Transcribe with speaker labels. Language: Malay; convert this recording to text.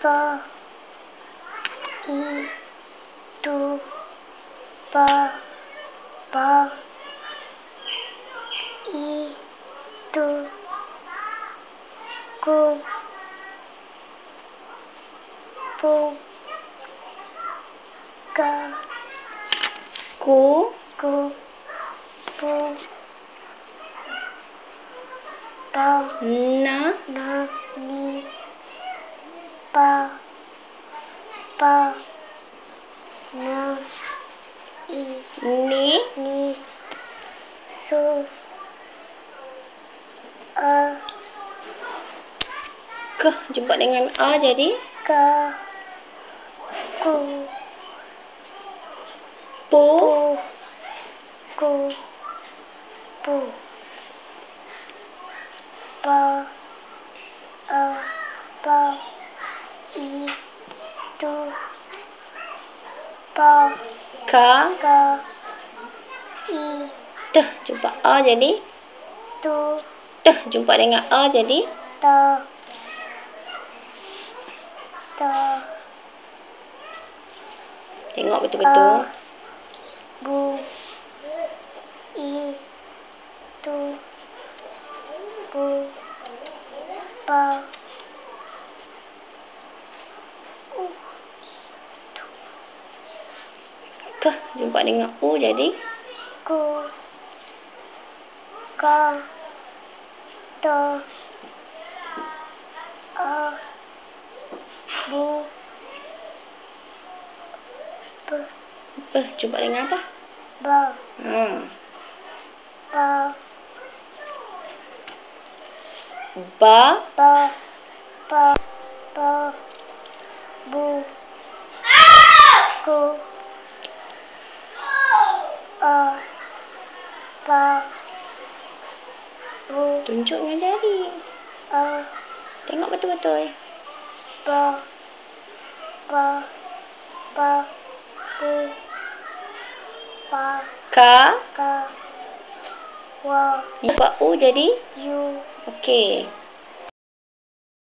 Speaker 1: pa, i, tu, pa, i, tu, ku, pu, ka,
Speaker 2: ku,
Speaker 1: pu, pa,
Speaker 2: na,
Speaker 1: ni, pa, na, i,
Speaker 2: ni,
Speaker 1: su, a,
Speaker 2: ke. Jumpa dengan a jadi
Speaker 1: ka, ku,
Speaker 2: pu,
Speaker 1: ku, pu, pa, i, tu, pa,
Speaker 2: ka,
Speaker 1: i,
Speaker 2: te. Jumpa a jadi
Speaker 1: tu,
Speaker 2: te. Jumpa dengan a jadi
Speaker 1: ta,
Speaker 2: tengok betul-betul.
Speaker 1: bu, i, tu, pu, pa,
Speaker 2: Ke. Jumpa dengan u jadi
Speaker 1: ku, ka, ta, a, bu, pe,
Speaker 2: jumpa dengan apa?
Speaker 1: ba,
Speaker 2: Ha.
Speaker 1: pa,
Speaker 2: Ba,
Speaker 1: bu, ku, a, pa, bu,
Speaker 2: tunjuk dengan jari.
Speaker 1: a,
Speaker 2: Tengok betul-betul.
Speaker 1: pa, bu, pa,
Speaker 2: Ka,
Speaker 1: ka, wa,
Speaker 2: jumpa u jadi
Speaker 1: yu,
Speaker 2: okey.